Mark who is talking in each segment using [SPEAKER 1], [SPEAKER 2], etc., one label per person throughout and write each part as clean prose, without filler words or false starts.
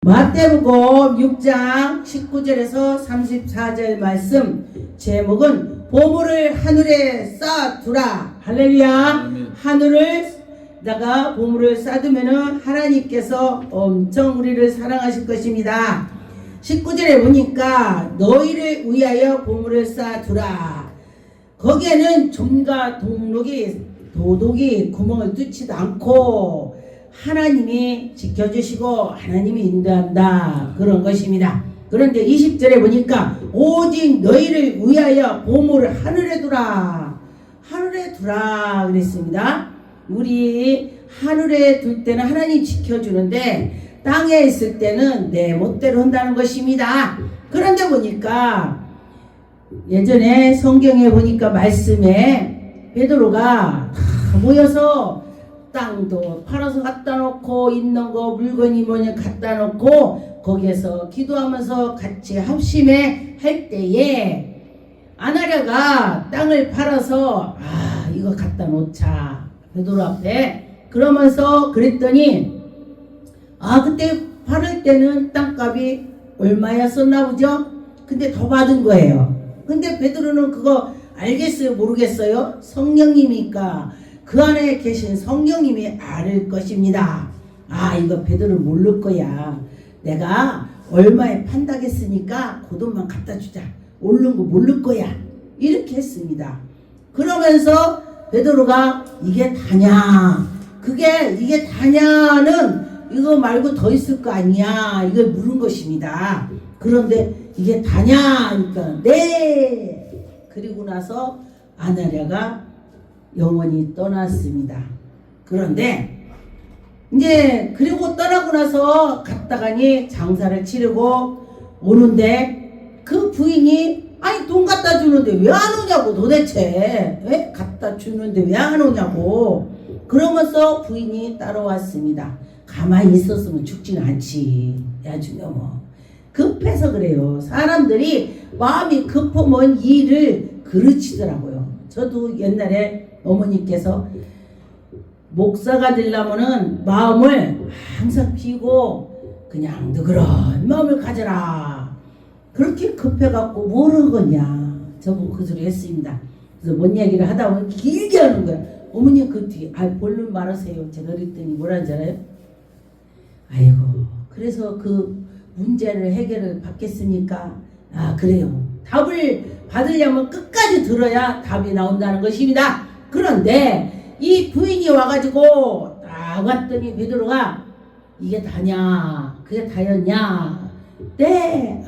[SPEAKER 1] 마태복음 6장 19절에서 34절 말씀 제목은 보물을 하늘에 쌓아두라. 할렐루야. 하늘에다가 보물을 쌓두면은 하나님께서 엄청 우리를 사랑하실 것입니다. 19절에 보니까 너희를 위하여 보물을 쌓아두라. 거기에는 좀과 도둑이 구멍을 뚫지도 않고 하나님이 지켜주시고 하나님이 인도한다, 그런 것입니다. 그런데 20절에 보니까 오직 너희를 위하여 보물을 하늘에 두라. 하늘에 두라 그랬습니다. 우리 하늘에 둘 때는 하나님 지켜주는데 땅에 있을 때는 내 멋대로 한다는 것입니다. 그런데 보니까 예전에 성경에 보니까 말씀에 베드로가 다 모여서 땅도 팔아서 갖다 놓고 있는 거 물건이 뭐냐 갖다 놓고 거기에서 기도하면서 같이 합심해 할 때에 아나랴가 땅을 팔아서 이거 갖다 놓자 베드로 앞에 그러면서 그랬더니 그때 팔을 때는 땅값이 얼마였었나 보죠. 근데 더 받은 거예요. 근데 베드로는 그거 알겠어요 모르겠어요? 성령님이니까 그 안에 계신 성령님이 알을 것입니다. 이거 베드로 모를 거야. 내가 얼마에 판다겠으니까 그 돈만 갖다 주자. 오른 거 모를 거야. 이렇게 했습니다. 그러면서 베드로가 이게 다냐? 이게 다냐는 이거 말고 더 있을 거 아니야. 이걸 물은 것입니다. 그런데 이게 다냐? 그러니까 네. 그리고 나서 아나랴가 영원히 떠났습니다. 그런데 이제 그리고 떠나고 나서 갔다가니 장사를 치르고 오는데 그 부인이 돈 갖다 주는데 왜 안 오냐고 도대체 왜 갖다 주는데 왜 안 오냐고 그러면서 부인이 따라왔습니다. 가만히 있었으면 죽지는 않지. 나중에 뭐 급해서 그래요. 사람들이 마음이 급하면 일을 그르치더라고요. 저도 옛날에 어머니께서 목사가 되려면은 마음을 항상 비고 그냥 너그러운 마음을 가져라. 그렇게 급해갖고 뭘 하겠냐. 저보고 그 소리 했습니다. 그래서 뭔 얘기를 하다 보면 길게 하는 거야. 어머니 그 뒤에 볼륨 말하세요. 제가 그랬더니 뭐라는 줄 알아요? 아이고 그래서 그 문제를 해결을 받겠습니까? 그래요. 답을 받으려면 끝까지 들어야 답이 나온다는 것입니다. 그런데 이 부인이 와가지고 딱 왔더니 베드로가 이게 다냐? 그게 다였냐? 네.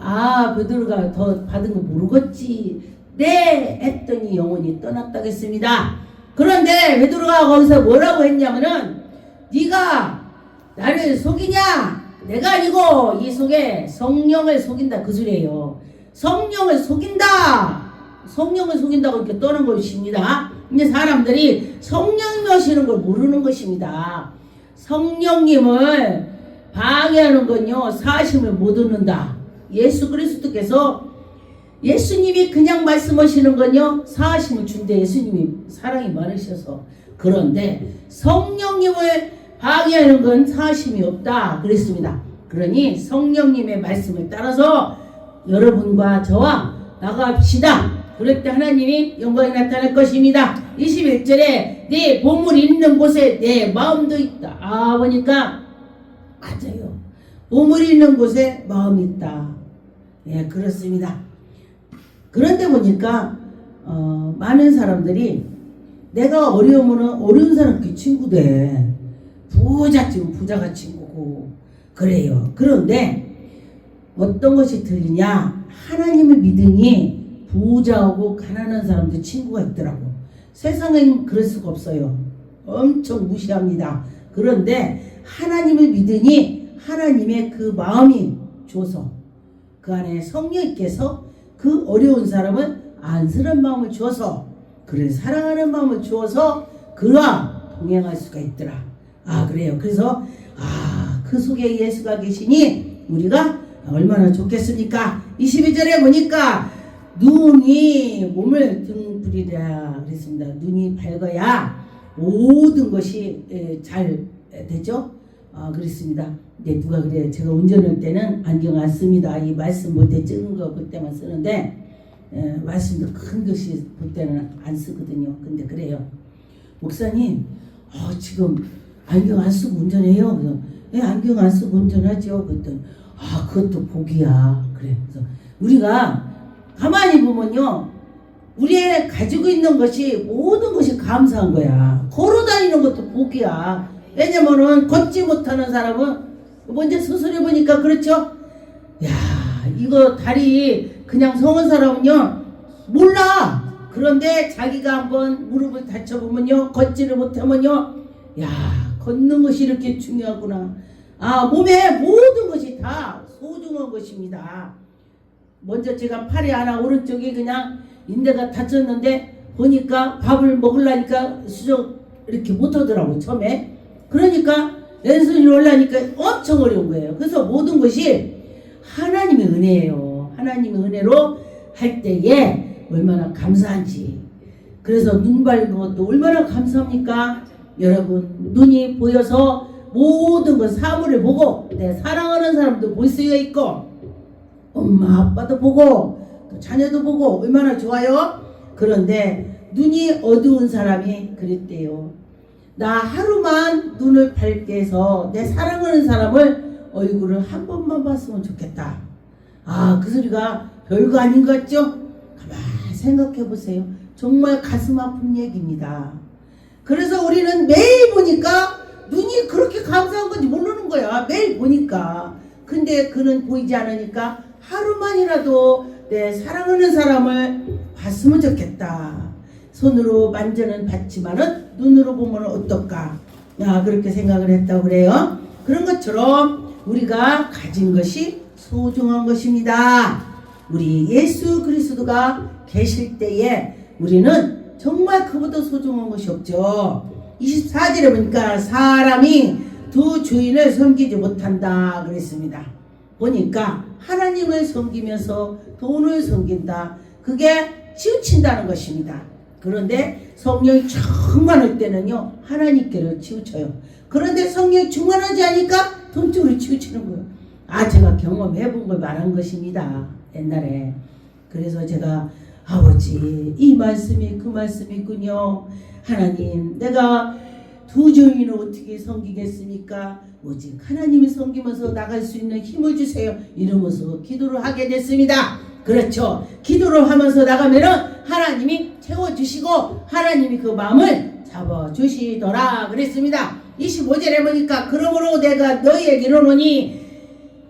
[SPEAKER 1] 베드로가 더 받은 거 모르겠지. 네. 했더니 영혼이 떠났다겠습니다. 그런데 베드로가 거기서 뭐라고 했냐면은 네가 나를 속이냐? 내가 아니고 이 속에 성령을 속인다 그 소리예요. 성령을 속인다. 성령을 속인다고 이렇게 떠는 것입니다. 근데 사람들이 성령님이 하시는 걸 모르는 것입니다. 성령님을 방해하는 건요 사심을 못 얻는다. 예수 그리스도께서 예수님이 그냥 말씀하시는 건요 사심을 준대. 예수님이 사랑이 많으셔서. 그런데 성령님을 방해하는 건 사심이 없다 그랬습니다. 그러니 성령님의 말씀을 따라서 여러분과 저와 나갑시다. 그럴 때 하나님이 영광이 나타날 것입니다. 21절에 내 보물이 있는 곳에 내 마음도 있다. 보니까 맞아요. 보물이 있는 곳에 마음이 있다. 예, 그렇습니다. 그런데 보니까 많은 사람들이 내가 어려우면 어려운 사람 그 친구 돼. 부자 지금 부자가 친구고 그래요. 그런데 어떤 것이 틀리냐? 하나님을 믿으니 부자하고 가난한 사람들 친구가 있더라고. 세상엔 그럴 수가 없어요. 엄청 무시합니다. 그런데 하나님을 믿으니 하나님의 그 마음이 줘서 그 안에 성령께서 그 어려운 사람은 안쓰러운 마음을 주어서 그를 사랑하는 마음을 주어서 그와 동행할 수가 있더라. 그래요. 그래서 그 속에 예수가 계시니 우리가 얼마나 좋겠습니까? 22절에 보니까 눈이 몸을 등불이라 그랬습니다. 눈이 밝아야 모든 것이 잘 되죠. 그랬습니다. 근데 누가 그래요. 제가 운전할 때는 안경 안 씁니다. 이 말씀 볼 때 적은 거 볼 때만 쓰는데 말씀도 큰 글씨 볼 때는 안 쓰거든요. 근데 그래요. 목사님, 지금 안경 안 쓰고 운전해요? 그래서 안경 안 쓰고 운전하죠. 그랬더니 그것도 복이야. 그래. 그래서 우리가 가만히 보면요, 우리 가지고 있는 것이 모든 것이 감사한 거야. 걸어 다니는 것도 복이야. 왜냐면은 걷지 못하는 사람은 먼저 수술해 보니까 그렇죠. 야, 이거 다리 그냥 성은 사람은요 몰라. 그런데 자기가 한번 무릎을 다쳐보면요, 걷지를 못하면요, 야, 걷는 것이 이렇게 중요하구나. 몸에 모든 것이 다 소중한 것입니다. 먼저 제가 팔이 하나 오른쪽이 그냥 인대가 다쳤는데 보니까 밥을 먹으려니까 수정 이렇게 못하더라고 처음에. 그러니까 왼손이 올라니까 엄청 어려운 거예요. 그래서 모든 것이 하나님의 은혜예요. 하나님의 은혜로 할 때에 얼마나 감사한지. 그래서 눈 밝은 것도 얼마나 감사합니까? 여러분, 눈이 보여서 모든 것 사물을 보고 내 사랑하는 사람도 볼 수가 있고 엄마 아빠도 보고 또 자녀도 보고 얼마나 좋아요? 그런데 눈이 어두운 사람이 그랬대요. 나 하루만 눈을 밝게 해서 내 사랑하는 사람을 얼굴을 한 번만 봤으면 좋겠다. 그 소리가 별거 아닌 것 같죠? 가만히 생각해 보세요. 정말 가슴 아픈 얘기입니다. 그래서 우리는 매일 보니까 눈이 그렇게 감사한 건지 모르는 거야. 매일 보니까. 근데 그는 보이지 않으니까 하루만이라도 내 사랑하는 사람을 봤으면 좋겠다. 손으로 만져는 봤지만은 눈으로 보면 어떨까? 그렇게 생각을 했다고 그래요. 그런 것처럼 우리가 가진 것이 소중한 것입니다. 우리 예수 그리스도가 계실 때에 우리는 정말 그보다 소중한 것이 없죠. 24절에 보니까 사람이 두 주인을 섬기지 못한다 그랬습니다. 보니까 하나님을 섬기면서 돈을 섬긴다. 그게 치우친다는 것입니다. 그런데 성령이 충만할 때는요, 하나님께로 치우쳐요. 그런데 성령이 충만하지 않으니까 돈 쪽으로 치우치는 거예요. 제가 경험해 본 걸 말한 것입니다. 옛날에. 그래서 제가 아버지, 이 말씀이 그 말씀이군요. 하나님, 내가 두 주인을 어떻게 섬기겠습니까? 오직 하나님이 섬기면서 나갈 수 있는 힘을 주세요. 이러면서 기도를 하게 됐습니다. 그렇죠. 기도를 하면서 나가면은 하나님이 채워주시고 하나님이 그 마음을 잡아주시더라 그랬습니다. 25절에 보니까 그러므로 내가 너희에게 이르노니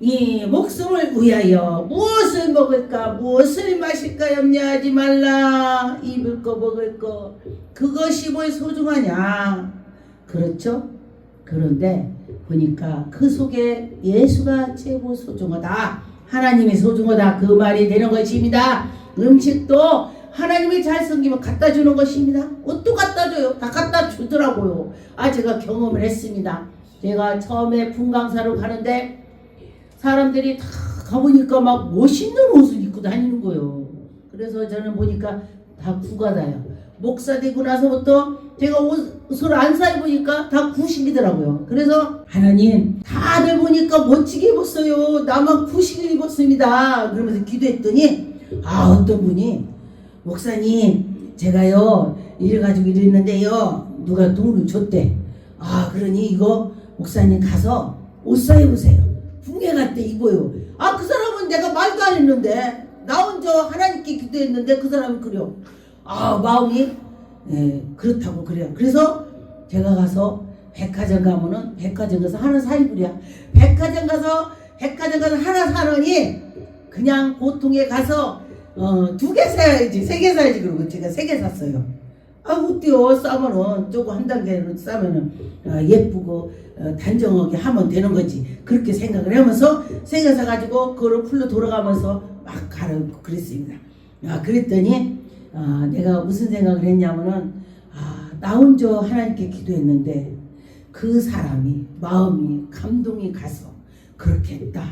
[SPEAKER 1] 이 목숨을 위하여 무엇을 먹을까 무엇을 마실까 염려하지 말라. 입을 거 먹을 거 그것이 뭘 소중하냐. 그렇죠? 그런데 보니까 그 속에 예수가 최고 소중하다. 하나님이 소중하다. 그 말이 되는 것입니다. 음식도 하나님이 잘 섬기면 갖다 주는 것입니다. 옷도 갖다 줘요. 다 갖다 주더라고요. 제가 경험을 했습니다. 제가 처음에 분강사로 가는데 사람들이 다 가보니까 막 멋있는 옷을 입고 다니는 거예요. 그래서 저는 보니까 다 구가다요. 목사 되고 나서부터 제가 옷을 안 사입으니까 다 구식이더라고요. 그래서 하나님, 다들 보니까 멋지게 입었어요. 나만 구식을 입었습니다. 그러면서 기도했더니 어떤 분이 목사님, 제가요 이래가지고 이랬는데요 누가 돈을 줬대. 그러니 이거 목사님 가서 옷 사입으세요. 붕괴 갈 때 입어요. 그 사람은 내가 말도 안 했는데 나 혼자 하나님께 기도했는데 그 사람이 그래요. 마음이 그렇다고 그래요. 그래서 제가 가서 백화점 가면은 백화점 가서 하나 사입으랴. 백화점 가서 하나 사느니 그냥 보통에 가서 2개 사야지 3개 사야지. 그러고 제가 3개 샀어요. 어때요? 싸면은 조금 한 단계로 싸면은 예쁘고 단정하게 하면 되는 거지. 그렇게 생각을 하면서 3개 사가지고 그걸 풀로 돌아가면서 막 가라고 그랬습니다. 그랬더니 내가 무슨 생각을 했냐면은 나 혼자 하나님께 기도했는데 그 사람이 마음이 감동이 가서 그렇게 했다.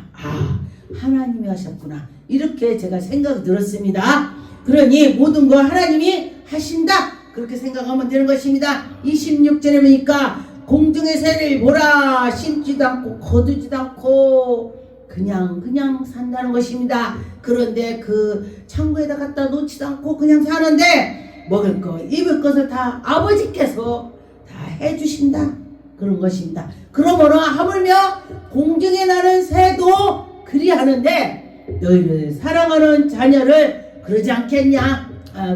[SPEAKER 1] 하나님이 하셨구나. 이렇게 제가 생각이 들었습니다. 그러니 모든 거 하나님이 하신다. 그렇게 생각하면 되는 것입니다. 26절에 보니까 공중의 새를 보라. 심지도 않고 거두지도 않고 그냥 산다는 것입니다. 그런데 그 창고에다 갖다 놓지도 않고 그냥 사는데 먹을 것 입을 것을 다 아버지께서 다 해주신다 그런 것입니다. 그러므로 하물며 공중에 나는 새도 그리하는데 너희를 사랑하는 자녀를 그러지 않겠냐.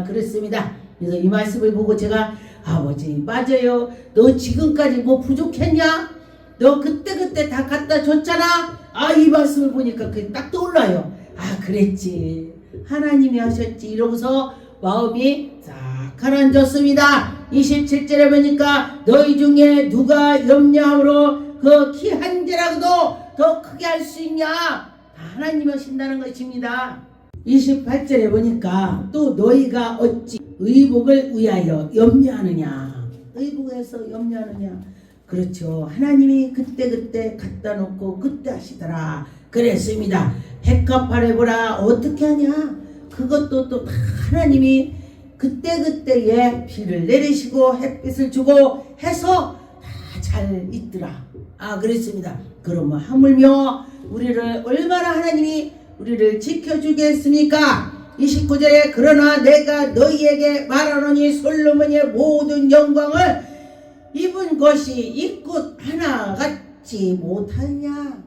[SPEAKER 1] 그랬습니다. 그래서 이 말씀을 보고 제가 아버지 맞아요. 너 지금까지 뭐 부족했냐? 너 그때 다 갖다 줬잖아. 이 말씀을 보니까 그게 딱 떠올라요. 그랬지. 하나님이 하셨지. 이러고서 마음이 싹 가라앉았습니다. 27절에 보니까 너희 중에 누가 염려함으로 그 키 한 개라도 더 크게 할 수 있냐? 다 하나님이 하신다는 것입니다. 28절에 보니까 또 너희가 어찌 의복을 위하여 염려하느냐. 의복에서 염려하느냐. 그렇죠. 하나님이 그때 갖다 놓고 그때 하시더라 그랬습니다. 백합화를 보라. 어떻게 하냐. 그것도 또 하나님이 그때에 비를 내리시고 햇빛을 주고 해서 다 잘 있더라. 그랬습니다. 그러면 하물며 우리를 얼마나 하나님이 우리를 지켜주겠습니까? 29절에 그러나 내가 너희에게 말하노니 솔로몬의 모든 영광을 입은 것이 이꽃 하나 같지 못하냐.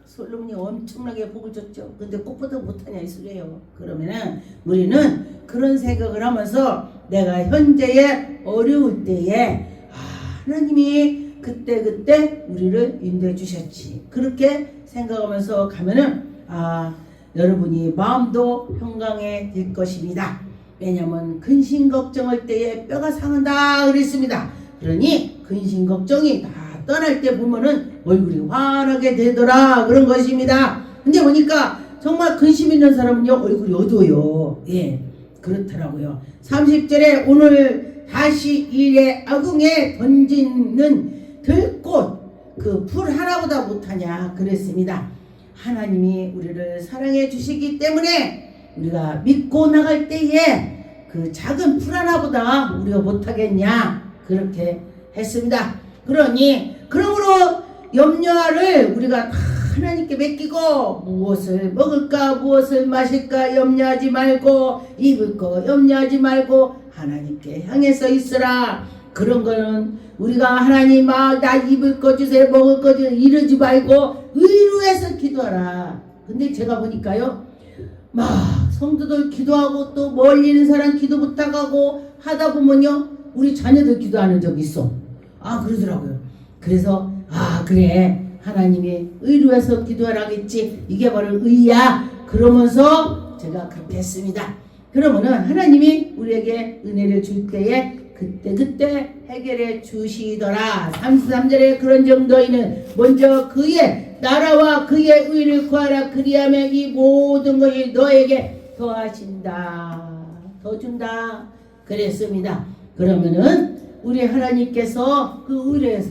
[SPEAKER 1] 솔로몬이 엄청나게 복을 줬죠. 근데 꽃보다 못하냐 이 소리예요. 그러면은 우리는 그런 생각을 하면서 내가 현재의 어려울 때에 하나님이 그때 우리를 인도해 주셨지. 그렇게 생각하면서 가면은 여러분이 마음도 평강해질 것입니다. 왜냐하면 근심 걱정할 때에 뼈가 상한다 그랬습니다. 그러니 근심 걱정이 다 떠날 때 보면은 얼굴이 환하게 되더라 그런 것입니다. 근데 보니까 정말 근심 있는 사람은요 얼굴이 어두워요. 그렇더라고요. 30절에 오늘 다시 일의 아궁에 던지는 들꽃 그 풀 하나보다 못하냐 그랬습니다. 하나님이 우리를 사랑해 주시기 때문에 우리가 믿고 나갈 때에 그 작은 풀 하나보다 우리가 못하겠냐 그렇게 했습니다. 그러므로 염려를 우리가 다 하나님께 맡기고 무엇을 먹을까 무엇을 마실까 염려하지 말고 입을 거 염려하지 말고 하나님께 향해서 있으라. 그런 거는 우리가 하나님 나 입을 거 주세요 먹을 거 주세요 이러지 말고 의로해서 기도하라. 근데 제가 보니까요 성도들 기도하고 또 멀리 있는 사람 기도 부탁하고 하다 보면요 우리 자녀들 기도하는 적 있어. 그러더라고요. 그래서 그래 하나님이 의로해서 기도하라겠지 이게 바로 의야 그러면서 제가 그렇게 했습니다. 그러면은 하나님이 우리에게 은혜를 줄 때에 그때 해결해 주시더라. 33절에 그런즉 너희는 먼저 그의 나라와 그의 의를 구하라. 그리하면 이 모든 것이 너에게 더하신다 더 준다 그랬습니다. 그러면은 우리 하나님께서 그 의를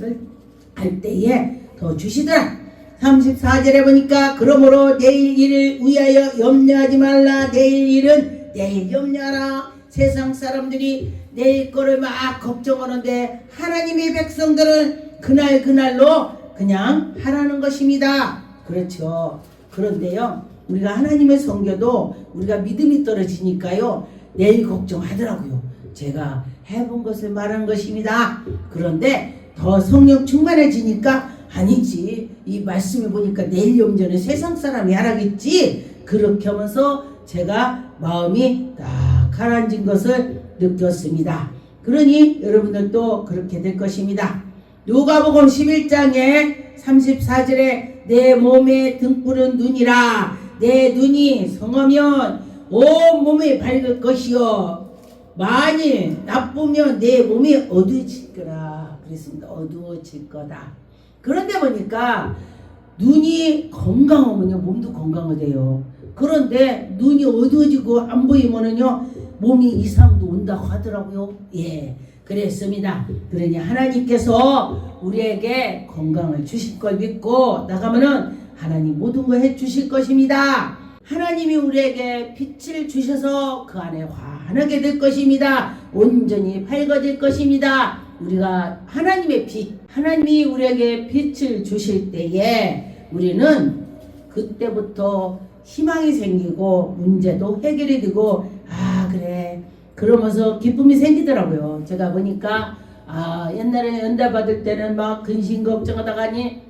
[SPEAKER 1] 할 때에 더 주시더라. 34절에 보니까 그러므로 내일 일을 위하여 염려하지 말라. 내일 일은 내일 염려하라. 세상 사람들이 내일 거를 막 걱정하는데 하나님의 백성들은 그날로 그냥 하라는 것입니다. 그렇죠. 그런데요 우리가 하나님의 섬겨도 우리가 믿음이 떨어지니까요 내일 걱정하더라고요. 제가 해본 것을 말하는 것입니다. 그런데 더 성령 충만해지니까 아니지 이 말씀을 보니까 내일 염려는 세상 사람이 하라겠지 그렇게 하면서 제가 마음이 딱 가라앉은 것을 느꼈습니다. 그러니 여러분들도 그렇게 될 것입니다. 누가복음 11장에 34절에 내 몸의 등불은 눈이라. 내 눈이 성하면 온 몸이 밝을 것이요 만일 나쁘면 내 몸이 어두워질 거라 그랬습니다. 어두워질 거다. 그런데 보니까 눈이 건강하면요 몸도 건강하대요. 그런데 눈이 어두워지고 안 보이면은요 몸이 이상도 온다고 하더라고요. 그랬습니다. 그러니 하나님께서 우리에게 건강을 주실 걸 믿고 나가면은 하나님 모든 거 해주실 것입니다. 하나님이 우리에게 빛을 주셔서 그 안에 환하게 될 것입니다. 온전히 밝아질 것입니다. 우리가 하나님의 빛, 하나님이 우리에게 빛을 주실 때에 우리는 그때부터 희망이 생기고 문제도 해결이 되고 아 그래 그러면서 기쁨이 생기더라고요. 제가 보니까 옛날에 연다 받을 때는 막 근심 걱정하다가니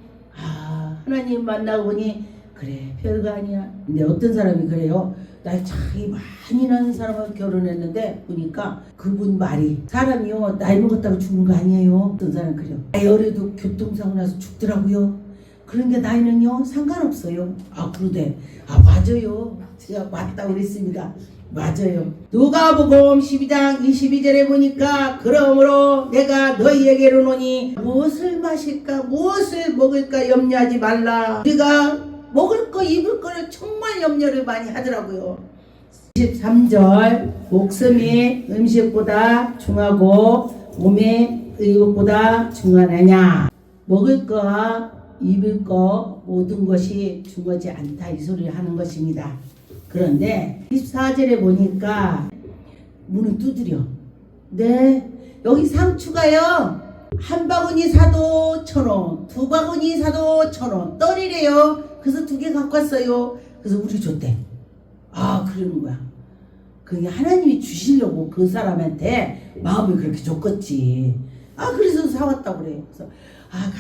[SPEAKER 1] 하나님 만나고 보니 그래 별거 아니야. 근데 어떤 사람이 그래요. 나이 차이 많이 나는 사람하고 결혼했는데 보니까 그분 말이 사람이요 나이 먹었다고 죽는 거 아니에요. 어떤 사람은 그래요. 나이 어려도 교통사고 나서 죽더라고요. 그런 게 나이는요 상관없어요. 그러대. 맞아요. 제가 맞다고 그랬습니다. 맞아요. 누가복음 12장 22절에 보니까 그러므로 내가 너희에게로 노니 무엇을 마실까 무엇을 먹을까 염려하지 말라. 우리가 먹을 거 입을 거를 정말 염려를 많이 하더라고요. 23절 목숨이 음식보다 중하고 몸의 의복보다 중하느냐. 먹을 거와 입을 거 모든 것이 중하지 않다 이 소리를 하는 것입니다. 그런데 24절에 보니까 문을 두드려. 네 여기 상추가요 한 바구니 사도 1,000원, 두 바구니 사도 1,000원 떨이래요. 그래서 2개 갖고 왔어요. 그래서 우리 줬대. 그러는 거야. 그게 하나님이 주시려고 그 사람한테 마음을 그렇게 줬겠지. 그래서 사왔다고 그래요. 그래서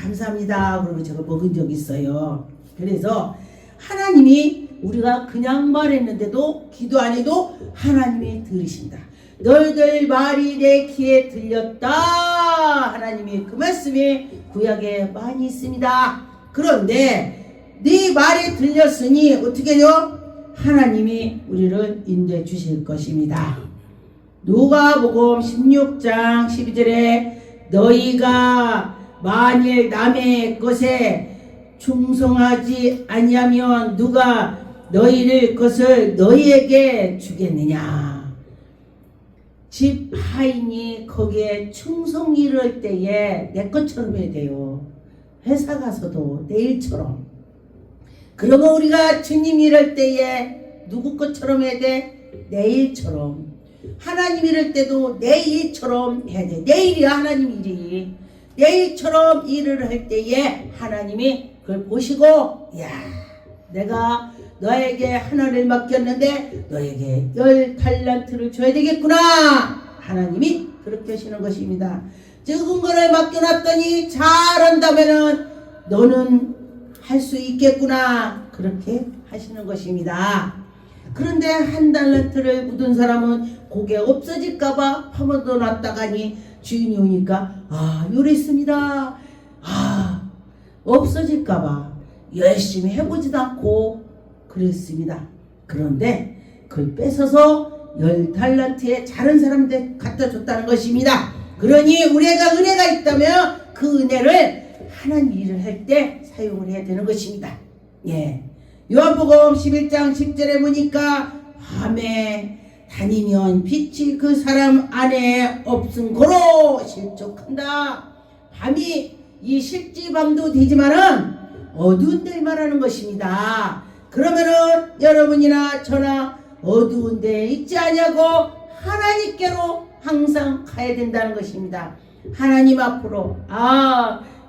[SPEAKER 1] 감사합니다. 그러고 제가 먹은 적 있어요. 그래서 하나님이 우리가 그냥 말했는데도 기도 안 해도 하나님이 들으신다. 너희들 말이 내 귀에 들렸다. 하나님이 그 말씀이 구약에 많이 있습니다. 그런데 네 말이 들렸으니 어떻게 해요? 하나님이 우리를 인도해 주실 것입니다. 누가복음 16장 12절에 너희가 만일 남의 것에 충성하지 아니하면 누가 너희를 것을 너희에게 주겠느냐. 집 하인이 거기에 충성 이를 때에 내 것처럼 해야 돼요. 회사 가서도 내 일처럼. 그러면 우리가 주님 이럴 때에 누구 것처럼 해야 돼? 내 일처럼. 하나님 이럴 때도 내 일처럼 해야 돼. 내 일이야 하나님 일이. 내 일처럼 일을 할 때에 하나님이 그걸 보시고 야 내가 너에게 하나를 맡겼는데 너에게 10달란트를 줘야 되겠구나. 하나님이 그렇게 하시는 것입니다. 적은 거를 맡겨놨더니 잘한다면은 너는 할 수 있겠구나. 그렇게 하시는 것입니다. 그런데 1달란트를 묻은 사람은 그게 없어질까봐 파묻어 놨다가니 주인이 오니까 요랬습니다. 없어질까봐 열심히 해보지도 않고 그랬습니다. 그런데 그걸 뺏어서 10달란트에 다른 사람한테 갖다 줬다는 것입니다. 그러니 우리가 은혜가 있다면 그 은혜를 하나님 일을 할 때 사용을 해야 되는 것입니다. 요한복음 11장 10절에 보니까 밤에 다니면 빛이 그 사람 안에 없음 고로 실족한다. 밤이 이 실지밤도 되지만은 어두운 데를 말하는 것입니다. 그러면은 여러분이나 저나 어두운 데에 있지 않냐고 하나님께로 항상 가야 된다는 것입니다. 하나님 앞으로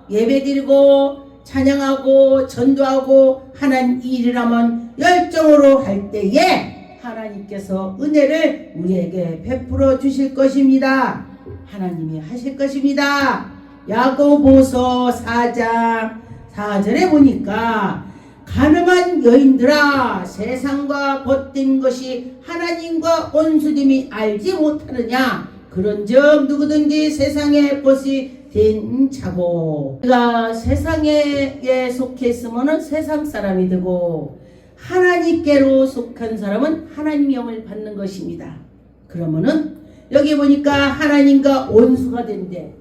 [SPEAKER 1] 예배드리고 찬양하고 전도하고 하나님 일을 하면 열정으로 할 때에 하나님께서 은혜를 우리에게 베풀어 주실 것입니다. 하나님이 하실 것입니다. 야고보서 4장 4절에 보니까 가늠한 여인들아 세상과 벗된 것이 하나님과 온수됨이 알지 못하느냐. 그런즉 누구든지 세상의 벗이 된 자고 우리가 세상에 속해 있으면 세상 사람이 되고 하나님께로 속한 사람은 하나님 영을 받는 것입니다. 그러면은 여기 보니까 하나님과 원수가 된대.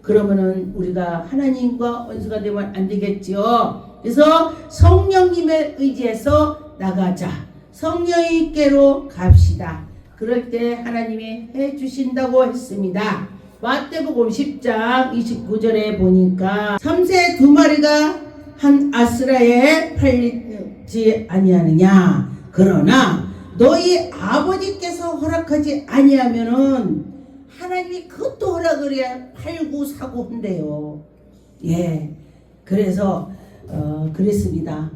[SPEAKER 1] 그러면은 우리가 하나님과 원수가 되면 안 되겠지요. 그래서 성령님의 의지해서 나가자. 성령님께로 갑시다. 그럴 때 하나님이 해주신다고 했습니다. 마태복음 10장 29절에 보니까 3세 2마리가 한 아스라에 팔리지 아니하느냐. 그러나 너희 아버지께서 허락하지 아니하면은 하나님이 그것도 허락을 해 팔고 사고 한대요. 예, 그래서 그랬습니다.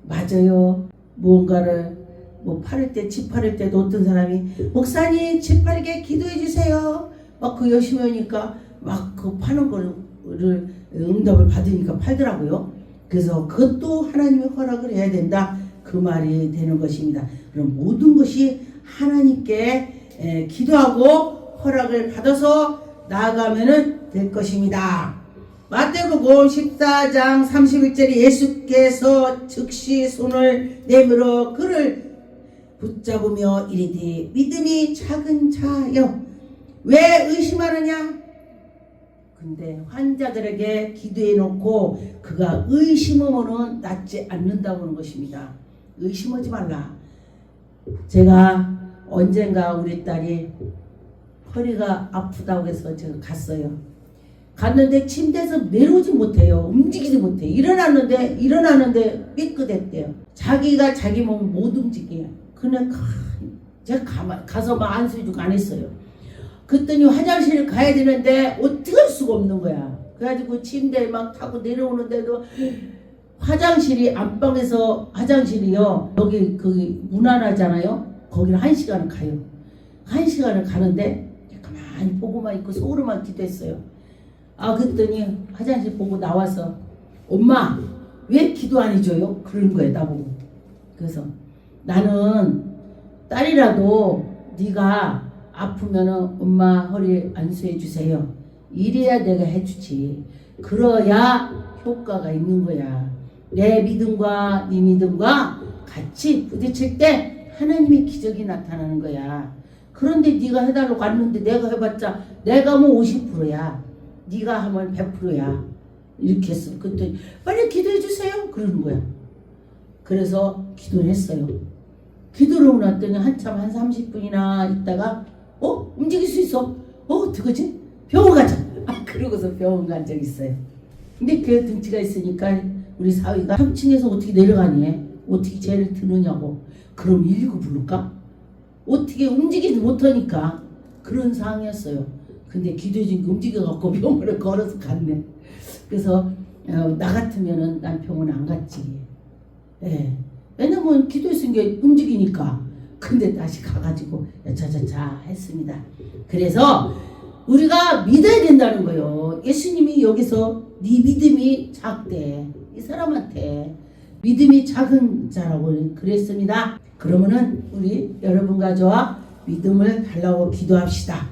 [SPEAKER 1] 맞아요. 무언가를 뭐 팔을 때, 집 팔을 때도 어떤 사람이 목사님 집 팔게 기도해 주세요. 막 그 열심히 하니까 막 그 파는 거를 응답을 받으니까 팔더라고요. 그래서 그것도 하나님의 허락을 해야 된다. 그 말이 되는 것입니다. 그럼 모든 것이 하나님께 기도하고 허락을 받아서 나아가면 될 것입니다. 마태복음 14장 31절에 예수께서 즉시 손을 내밀어 그를 붙잡으며 이르되 믿음이 작은 자여 왜 의심하느냐? 근데 환자들에게 기도해 놓고 그가 의심하면은 낫지 않는다고 하는 것입니다. 의심하지 말라. 제가 언젠가 우리 딸이 허리가 아프다고 해서 제가 갔어요. 갔는데 침대에서 내려오지 못해요. 움직이지 못해. 일어나는데 삐끗했대요. 자기가 자기 몸 못 움직여요. 그냥 제가 가서 막 안수해주고 안 했어요. 그랬더니 화장실을 가야 되는데 어떻게 할 수가 없는 거야. 그래가지고 침대에 막 타고 내려오는데도 화장실이 안방에서 화장실이요. 거기 문안하잖아요. 거기는 1시간을 가요. 1시간을 가는데 가만히 보고만 있고 속으로만 기도했어요. 그랬더니 화장실 보고 나와서 엄마 왜 기도 안 해줘요? 그런 거예요 나보고. 그래서 나는 딸이라도 네가 아프면은 엄마 허리 안수해 주세요. 이래야 내가 해주지. 그러야 효과가 있는 거야. 내 믿음과 네 믿음과 같이 부딪힐 때 하나님의 기적이 나타나는 거야. 그런데 네가 해달라고 왔는데 내가 해봤자 내가 뭐 50%야. 네가 하면 100%야. 이렇게 했어. 그랬더니 빨리 기도해 주세요. 그러는 거야. 그래서 기도를 했어요. 기도를 하고 났더니 한참 한 30분이나 있다가 움직일 수 있어. 어떡하지? 병원 가자. 그러고서 병원 간 적 있어요. 근데 그 등치가 있으니까 우리 사위가 3층에서 어떻게 내려가니? 어떻게 쟤를 드느냐고. 그럼 119 부를까? 어떻게 움직이지 못하니까 그런 상황이었어요. 근데 기도해준 게 움직여갖고 병원을 걸어서 갔네. 그래서 나 같으면은 난 병원 안 갔지. 예. 왜냐면 기도했은 게 움직이니까. 근데 다시 가가지고 자자자 했습니다. 그래서 우리가 믿어야 된다는 거예요. 예수님이 여기서 네 믿음이 작대. 이 사람한테 믿음이 작은 자라고 그랬습니다. 그러면은 우리 여러분과 저와 믿음을 달라고 기도합시다.